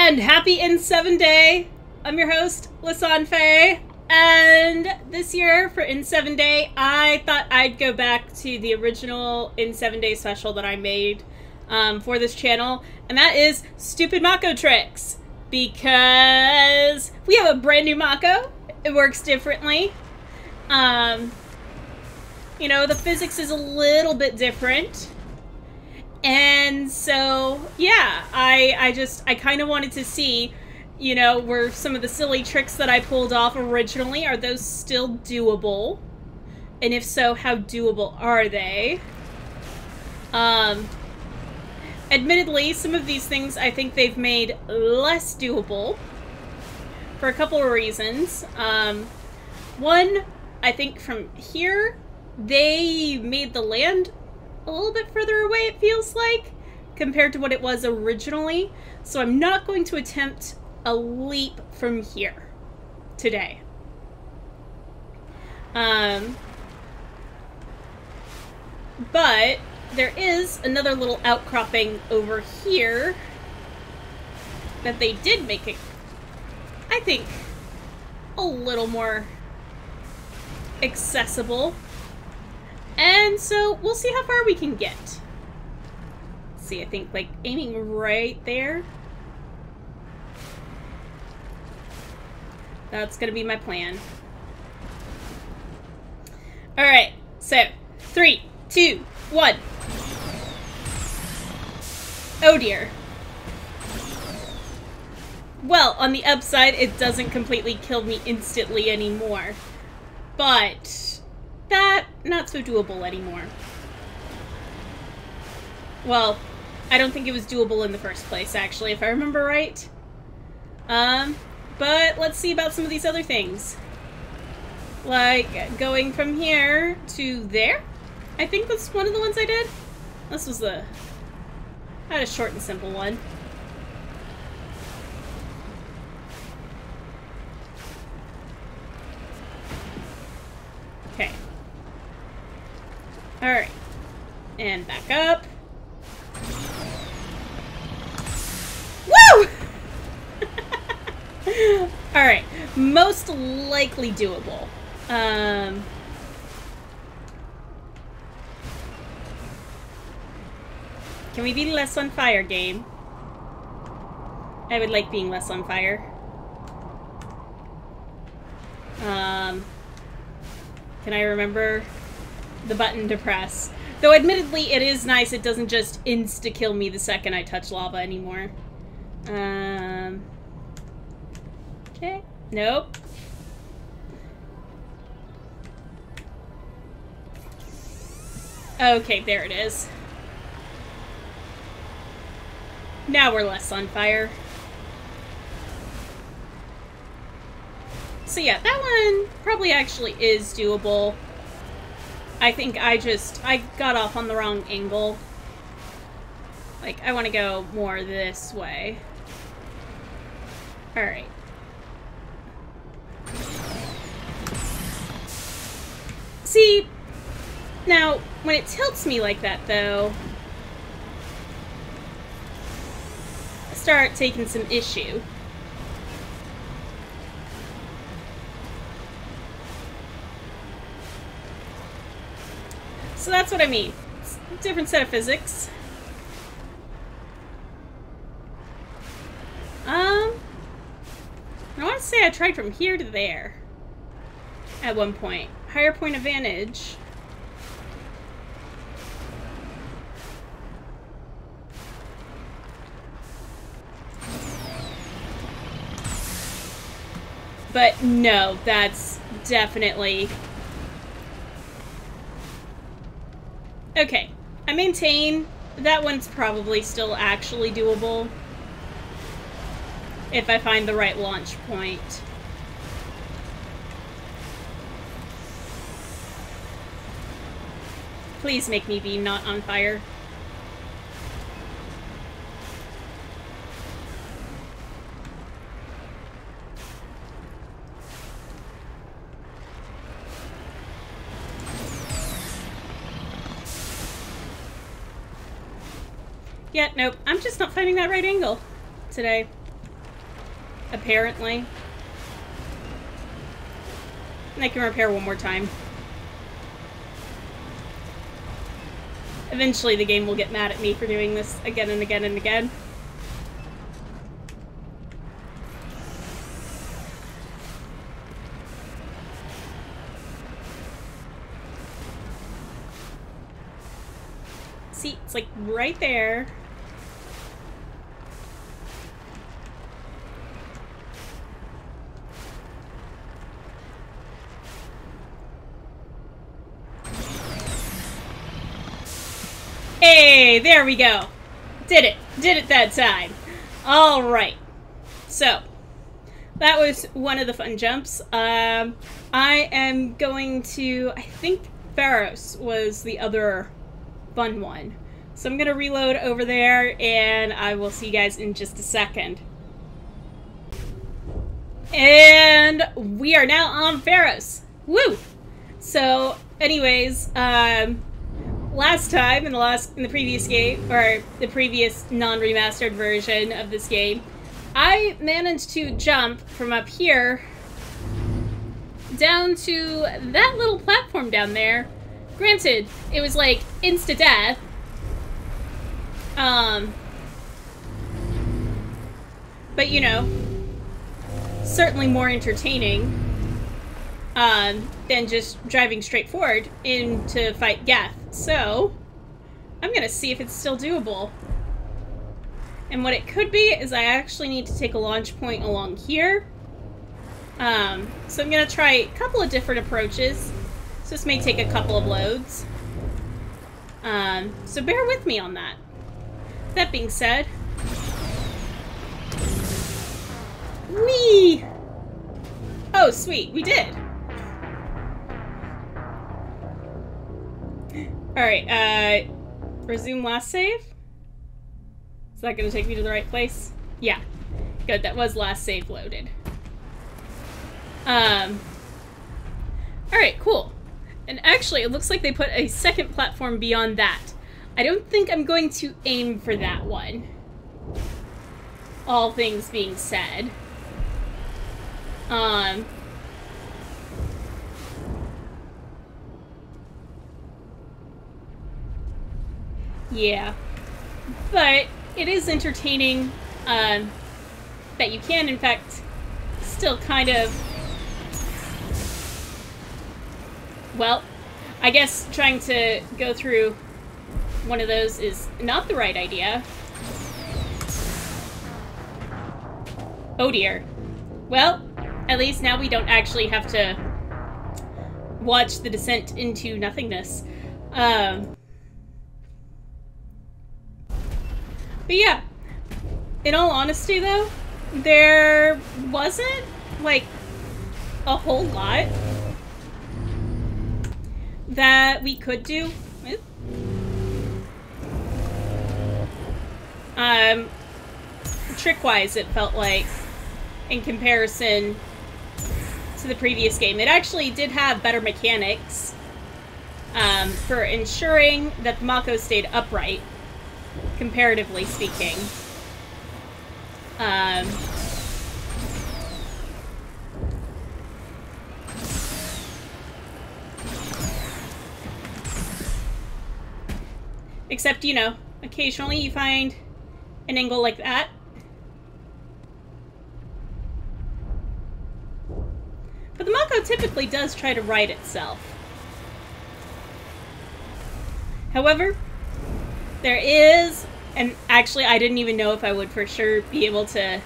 And happy In7 Day! I'm your host, Lisanne Faye, and this year for In7 Day, I thought I'd go back to the original In7 Day special that I made for this channel, and that is Stupid Mako Tricks, because we have a brand new Mako. It works differently. You know, the physics is a little bit different. And so, yeah, I kind of wanted to see, you know, were some of the silly tricks that I pulled off originally, are those still doable? And if so, how doable are they? Admittedly, some of these things I think they've made less doable for a couple of reasons. One, I think from here, they made the land a little bit further away, it feels like, compared to what it was originally. So I'm not going to attempt a leap from here today. But there is another little outcropping over here that they did make it, I think, a little more accessible. And so we'll see how far we can get. Let's see, I think like aiming right there. That's gonna be my plan. Alright, so 3, 2, 1. Oh dear. Well, on the upside, it doesn't completely kill me instantly anymore. But that, not so doable anymore. Well, I don't think it was doable in the first place, actually, if I remember right. But let's see about some of these other things. Like, going from here to there? I think that's one of the ones I did. This was I had a short and simple one. Okay. Alright. And back up. Woo! Alright. Most likely doable. Can we be less on fire, game? I would like being less on fire. Can I remember the button to press? Though admittedly it is nice, it doesn't just insta-kill me the second I touch lava anymore. Okay. Nope. Okay, there it is. Now we're less on fire. So yeah, that one probably actually is doable. I think I got off on the wrong angle. Like, I want to go more this way. Alright. See, now, when it tilts me like that, though, I start taking some issue. So that's what I mean. It's a different set of physics. I want to say I tried from here to there at one point. Higher point advantage. But no, that's definitely... Okay, I maintain that one's probably still actually doable if I find the right launch point. Please make me be not on fire. Yeah, nope. I'm just not finding that right angle today. apparently. And I can repair one more time. Eventually the game will get mad at me for doing this again and again and again. See, it's like right there. Hey, there we go. Did it. Did it that time. Alright. So, that was one of the fun jumps. I am going to... I think Pharos was the other fun one. So I'm going to reload over there, and I will see you guys in just a second. And we are now on Pharos. Woo! So, anyways, last time in the previous game, or the previous non-remastered version of this game, I managed to jump from up here down to that little platform down there. Granted, it was like insta-death. But you know, certainly more entertaining than just driving straight forward in to fight Geth. So, I'm gonna see if it's still doable. And what it could be is I actually need to take a launch point along here. So I'm gonna try a couple of different approaches. So this may take a couple of loads. So bear with me on that. That being said... Whee! Oh, sweet, we did! Alright, resume last save? Is that gonna take me to the right place? Yeah. Good, that was last save loaded. Alright, cool. And actually, it looks like they put a second platform beyond that. I don't think I'm going to aim for that one. All things being said. Yeah. But it is entertaining, that you can, in fact, still kind of... Well, I guess trying to go through one of those is not the right idea. Oh dear. Well, at least now we don't actually have to watch the descent into nothingness. But yeah, in all honesty though, there wasn't, like, a whole lot that we could do. Trick-wise, it felt like, in comparison to the previous game. It actually did have better mechanics for ensuring that the Mako stayed upright, comparatively speaking. Except, you know, occasionally you find an angle like that. But the Mako typically does try to right itself. However, there is, and actually I didn't even know if I would for sure be able to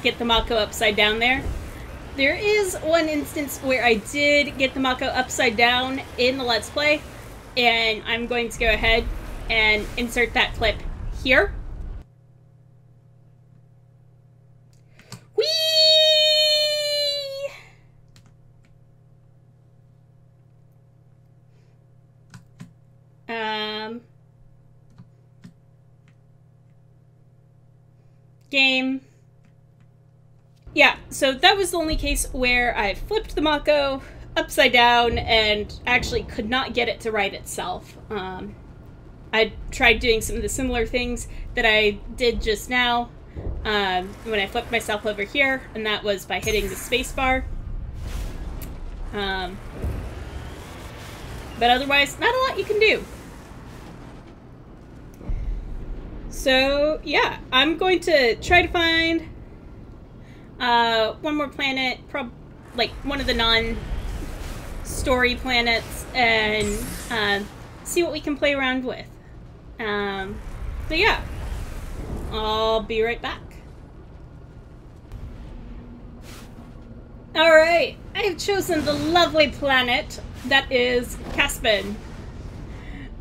get the Mako upside down there. There is one instance where I did get the Mako upside down in the Let's Play, and I'm going to go ahead and insert that clip here. Whee! Game. Yeah, so that was the only case where I flipped the Mako upside down and actually could not get it to right itself. I tried doing some of the similar things that I did just now, when I flipped myself over here, and that was by hitting the space bar. But otherwise, not a lot you can do. So, yeah, I'm going to try to find one more planet, like one of the non-story planets, and see what we can play around with. But yeah, I'll be right back. Alright, I have chosen the lovely planet that is Caspian.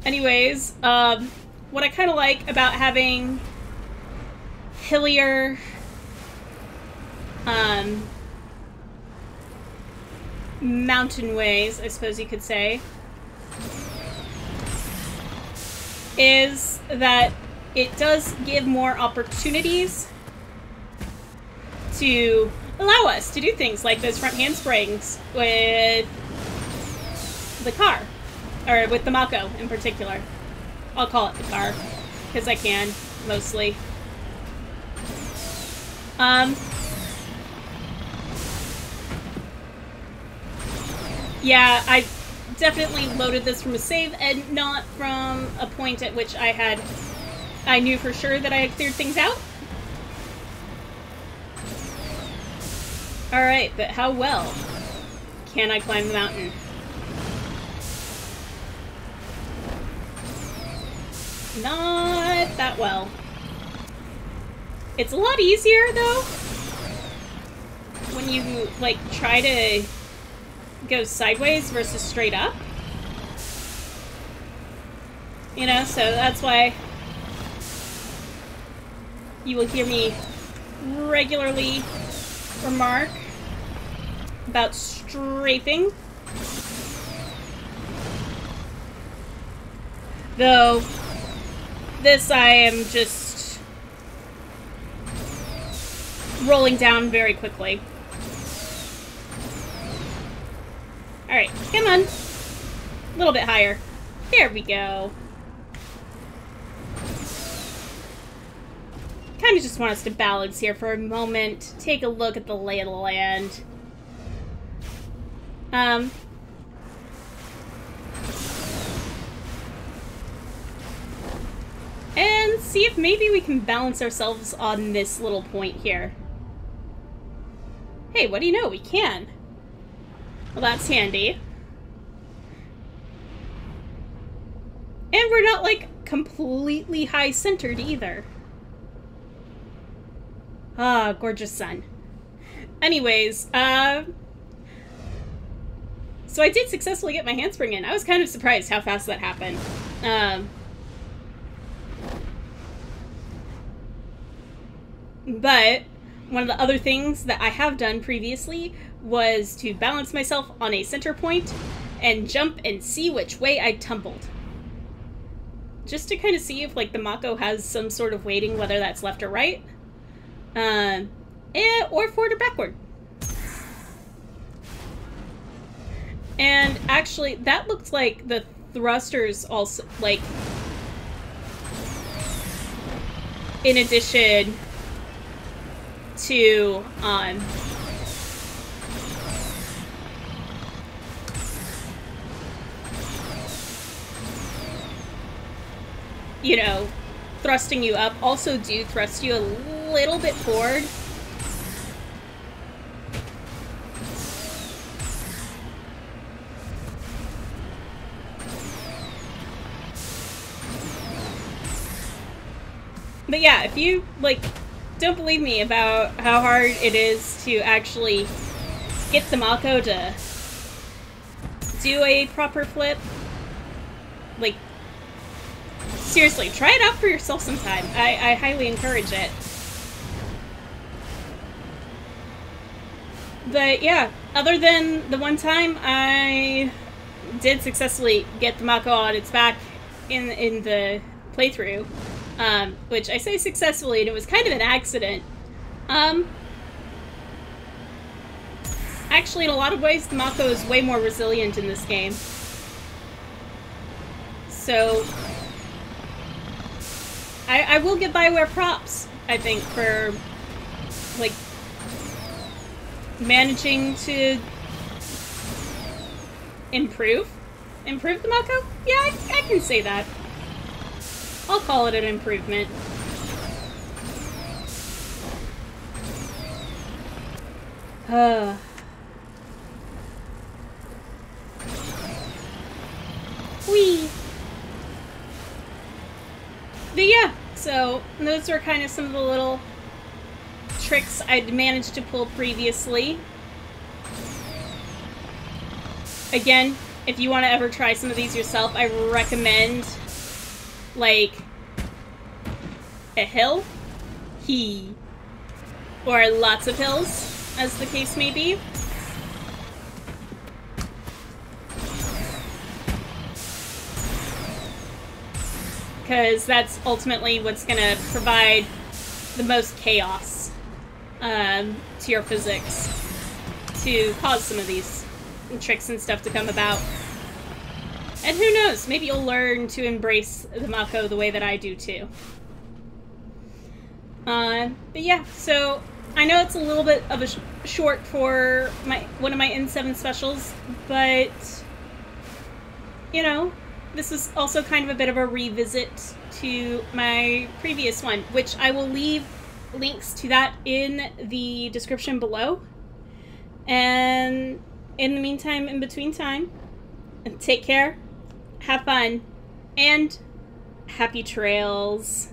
Anyways, what I kind of like about having hillier, mountain ways, I suppose you could say, is that it does give more opportunities to allow us to do things like those front handsprings with the car, or with the Mako in particular. I'll call it the car, because I can, mostly. Yeah, I definitely loaded this from a save, and not from a point at which I knew for sure that I had cleared things out. Alright, but how well can I climb the mountain? Not that well. It's a lot easier, though, when you, like, try to go sideways versus straight up. You know, so that's why you will hear me regularly remark about strafing. Though, this I am just rolling down very quickly. Alright, come on. A little bit higher. There we go. Kind of just want us to balance here for a moment. Take a look at the lay of the land. And see if maybe we can balance ourselves on this little point here. Hey, what do you know? We can. Well, that's handy. And we're not, like, completely high-centered either. Ah, gorgeous sun. Anyways, so I did successfully get my handspring in. I was kind of surprised how fast that happened. But one of the other things that I have done previously was to balance myself on a center point and jump and see which way I tumbled. Just to kind of see if, like, the Mako has some sort of weighting, whether that's left or right. Or forward or backward. And actually, that looked like the thrusters also, like, in addition to, you know, thrusting you up, also do thrust you a little bit forward. But yeah, if you, like, don't believe me about how hard it is to actually get the Mako to do a proper flip, like, seriously, try it out for yourself sometime. I highly encourage it. But yeah, other than the one time I did successfully get the Mako on its back in the playthrough, which I say successfully, and it was kind of an accident. Actually, in a lot of ways, the Mako is way more resilient in this game. So, I will give Bioware props, I think, for managing to improve the Mako? Yeah, I can say that. I'll call it an improvement. Whee! But yeah, so those are kind of some of the little tricks I'd managed to pull previously. Again, if you want to ever try some of these yourself, I recommend, like, a hill, or lots of hills, as the case may be. Because that's ultimately what's going to provide the most chaos to your physics to cause some of these tricks and stuff to come about. And who knows, maybe you'll learn to embrace the Mako the way that I do too. But yeah, so I know it's a little bit of a short for one of my N7 specials, but you know, this is also kind of a bit of a revisit to my previous one, which I will leave links to that in the description below. And in the meantime, in between time, take care, have fun, and happy trails.